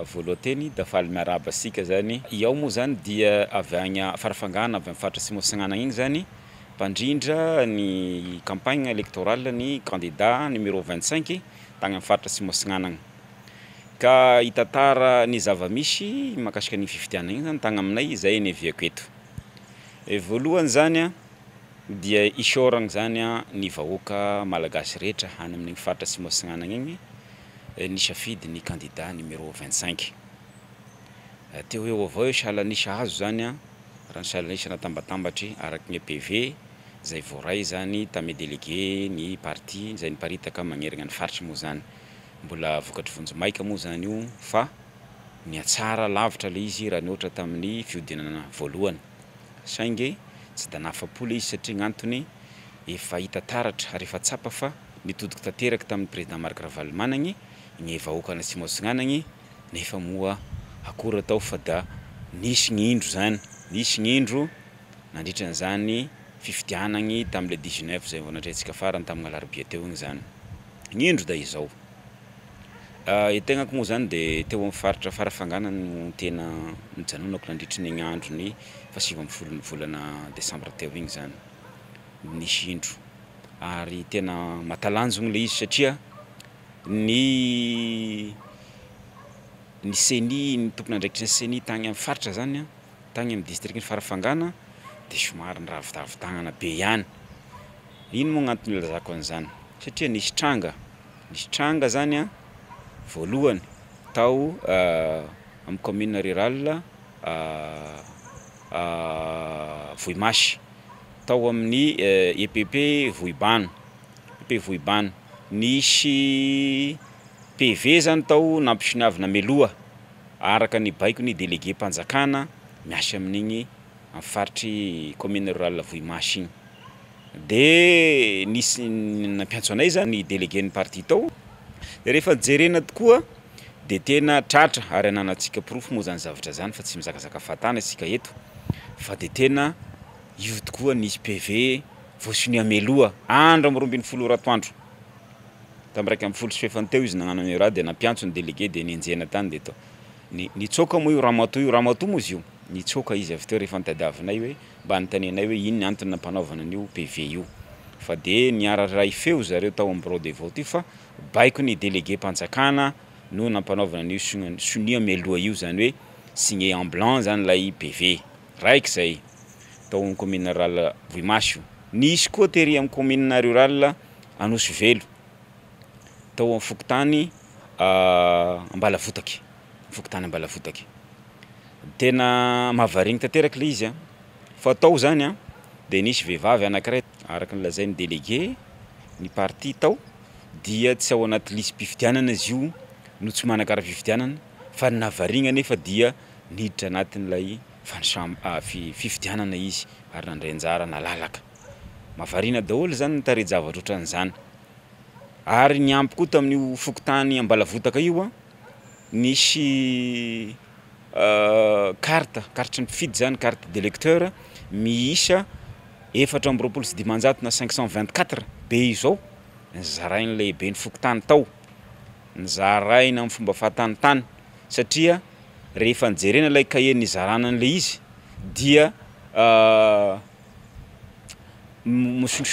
voalohany da faly miarahaba asika zany. Iaho moa zany dia avy agny Farafangana avy amin'ny faritra Atsimo Antsinanana igny zany mpandrindra ny campagne électorale ny candidat numéro 25 tagny amin'ny faritra Atsimo Antsinanana. Ka hitantara ny zava-misy mahakasika ny fifidianana igny zany tagny aminay zay neviako eto. Voalohany zany dia isaoragna zany ny vahoaka malagasy rehetra any amin'ny faritra Atsimo Antsinanana igny nisafidy ny candidat numéro 25. Teo eo avao salanisa hazo zany raha ny salanisa natambatambatry araky ny PV zay voaray zany tamy délégué ny parti zay niparitaka magnerigna ny faritra moa zany. Mbola vokatry vonjomaika moa zany io fa niatsara lavitra le izy raha ny ohatra tamin'ny fiodinana voalohany. Saingy tsy da nahafapo le izy satria gn'antony efa hita taratra ary efa tsapa fa nitodika tanteraka tamin'ny président Marc Ravalomanagny ny vahoaka ny Atsimo Antsinanana nefa moa akory atao fa da nisy gn'indro zany, nisy gn'indro nandritran'izany fifidianagny tamin'le 19 zay vao nandretsika farany tamin'ny alarobia teo igny zany. Gn'indro da izao. Tegnako moa zany de teo amin'ny faritra Farafangana no tena nijanonako nandritry ny andro ny fa-20 ny volana Desambra teo igny zany. Nisy indro. Ary tena matalanjogny le izy satria ny CENI ny tompony andraikitry ny CENI tagny amin'ny faritra zany tagny amin'ny district ny Farafangana de somary niravidavidagnana be ihany. Ino moa gn'antony ilazako an'izany? Satria nisy tranga zany voalohany tao amin'ny commune rurale Vohimasy, tao amin'ny EPP Vohibano, EPP Vohibano. Nisy PV zany tao nampisinavina meloa araka ny baiko ny délégué mpanjakana miasa amin'igny amin'ny faritry commune rurale Vohimasy igny. De nisy nampiantso anay zany ny délégué ny parti tao. Rehefa jerena tokoa de tena tratra ary ananantsika proof moa zany zavatra zany fa tsy mizakazaka fatana asika eto fa de tena io tokoa nisy PV voasiny meloa andro amin'ny 12 ratoandro. Tamin'ny 1 teo izy nagnano an'io raha de nampiantso ny délégué de nenjena tany de to nitsoka moa io Ramatoa moa izy io nitsoka izy avy teo rehefa nitadiavinay hoe mba anontanianay hoe ino ny antony nampanaovana an'io PV io fa de niara-ray feo zareo tao amin'ny bureau de vote io fa baiko ny délégué mpanjakana no nampanaovana an'io sonia meloa io zany hoe signé en blanc zany lay PV raiky zay tao amin'ny commune rurale Vohimasy. Nisy koa tery amin'ny commune rurale Anosivelo tao amin'ny Fokotany Ambalavotaky, Fokotany Ambalavotaky. Tena mahavarigny tanteraky le izy fa tao zany de nisy vehivavy anankiray araka ny lazain'ny délégué ny parti tao dia tsy ao anaty lisy mpifidianana izy io no tsy manakara fifidianana fa navarigna nefa dia niditra anatin'ilay fifidianana izy ary nandray anjara nalalaka. Mahavarina daholo zany nitarehy-javatra ohatran'izany. Ary niampy koa tamin'io Fokotany Ambalavotaka io nisy carte ny mpifidy zany carte d'électeur miisa 420 na 524 be izao nizarainy lehibe ny Fokotany tao nizaraina amin'ny fomba fahatanitany satria rehefa nijerena ilay cahier nizarana an'le izy dia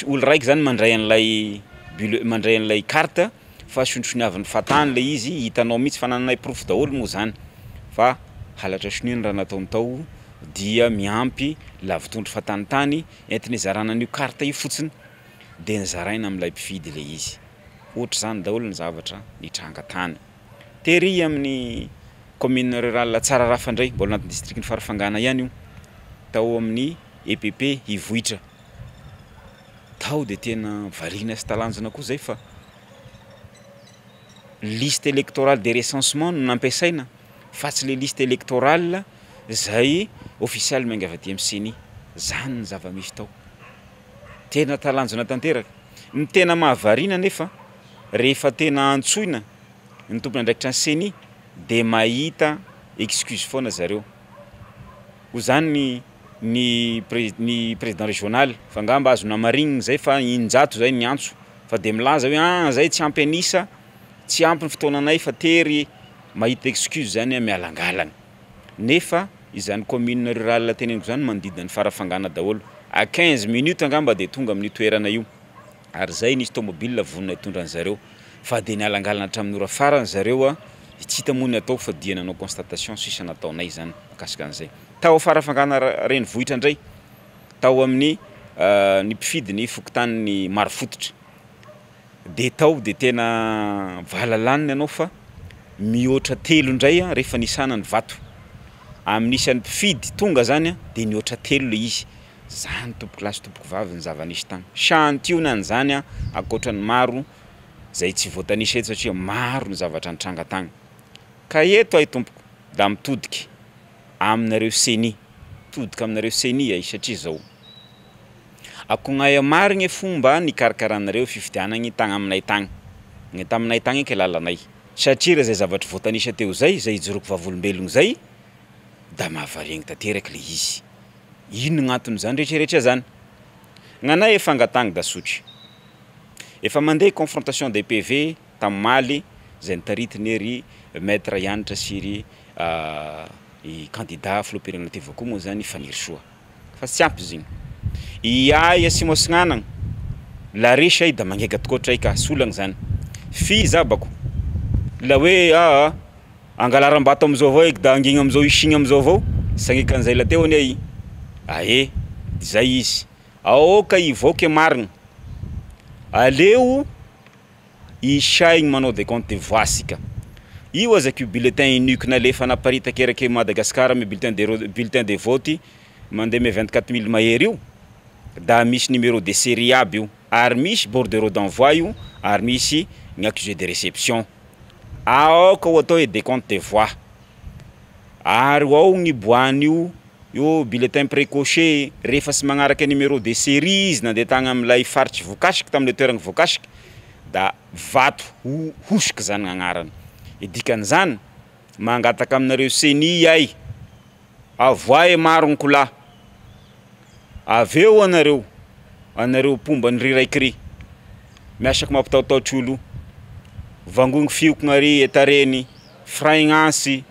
olo raiky zany mandray an'ilay carte fa sondrosoniavin'ny fatany le izy hitanao mihitsy fa nananay proof daholo moa zany fa halatra soniny raha nataony tao dia miampy lavitondro fatanitany entiny zarana an'io carte io fotsiny de nizaraina amin'ilay mpifidy le izy. Ohatra zany daholo ny zavatra nitranga tany. Tery amin'ny commune rurale Tsararafandray mbola anaty district ny Farafangana ihany io tao amin'ny EPP Ivohitra. Tao de tena varina sy talanjona koa zay fa liste électorale de recensement no nampiasaina fa tsy le liste électorale zay officiel maingavy aty amin'ny CENI. Zany ny zava-misy tao. Tena talanjona tanteraka. Ny tena mahavarina nefa rehefa tena antsoina ny tompony andraikitra ny CENI de mahita excuse foana zareo. Ho zany ny président régional fa ngamba azo namarigniny zay fa injato zay niantso fa de milaza hoe zay tsy ampy anisa tsy ampy ny fotoananay fa tery mahita excuse zany mialangalana nefa izany commune rurale teneniko zany mandidina farafangana daholo à 15 minutes angamba de tonga amin'ny toerana io ary zay nisy tomobile vonona itondra anzareo fa de nialangalana hatramin'ny ora farany zareo tsy hita moa ny atao fa dia nanao constatation sisa nataonay zany makasika an'izay tao farafangana renivohitra ndray tao amin'ny ny mpifidy ny fokotany ny Marofototra de tao de tena valalaniny anao fa mihoatra telo ndray rehefa nisana ny vato amin'isany mpifidy tonga zany de nihoatra telo le izy zany tompoko lasy tompoko vavy ny zava-nisy tagny chantiona zany akoatran'ny maro zay tsy voatanisa eto satria maro ny zavatra nitranga tagny ka eto ay tompoko da mitodiky aminareo seni todika aminareo seni ay satria zao akognay marigny fomba nikarakaranareo fifidianagny tagny aminay tagny ny taminay tagny ke lalanay satria zay zavatra voatanisa teo zay ijoroko vavolombelogno zay da mahavariagny tateraky le izy ino gn'antony zany rehetrarehetra zany gn'anay efa angatagny da sotry efa mandeha confrontation des PV tamaly zay nitaritiny ery maître Yanitra sy ry i candidat filoham-pirenena avao koa moa zany faniry soa fa tsy ampy zigny iay asimosignanagny la resay da mangeka tokoatray ka solagny zany fi zabako la hoe angalaram-bato amizao avao eky da angigna amizao isigny amizao avao sagnikan zay la teo any ae zay izy aoka ivoaka marigny aleo isaigny manao des comptes de voix sika io azaky bulletin unique nalefa naparitaky eraky Madagascar me bulletin de vote mandeha me 24 000 mahery io da misy numéro de série aby io ary misy bordereau d'envoi io ary misy ny accusé de réception aoka ho atao des comptes de voix ary ao ny boan'io io bulletin précoché rehefa sy magnaraka numéro de série izy nandeha tagny am'lay faritry voakasiky tamin'le toeragny voakasiky da vato hosiky zany gn'agnarany dikan'izany mangataka aminareo seni ay avoay maro ny kola aveo anareo pomba ny riraikry miasaky mampitaotaotr'olo vangogny fiokgnary etareny fraignancy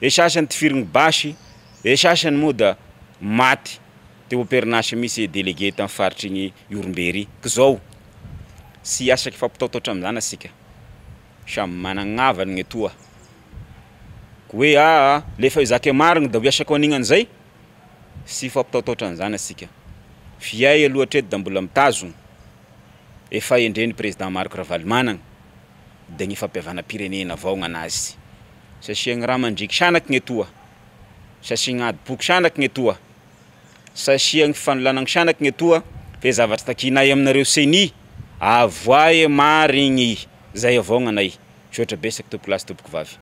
e sasany tifirigny basy e sasany moa da maty teo pernasy misy délégué tamin'ny faritry ny Iorombery k'izao sy asaky fampitaotaotra am'zany asika samy managnavany gny etoa ko hoe lefa izake marigny da hoasako anigny an'izay sy fampitaotaotra an'zany asika fiay aloha hatreto da mbola mitazogno efa endreny président Marc Ravalomanana da ny fampiavanam-pirenena avao gn'anazy sasiagny raha mandriky sanaky gny etoa sasiagny ady-boky sanaky gny etoa sasiagny fanolanagny sanaky gny etoa fe zavatra takinay aminareo seni avoay marigny zay avao gn'anay sotra besaky tompoko lasy tompoko vavy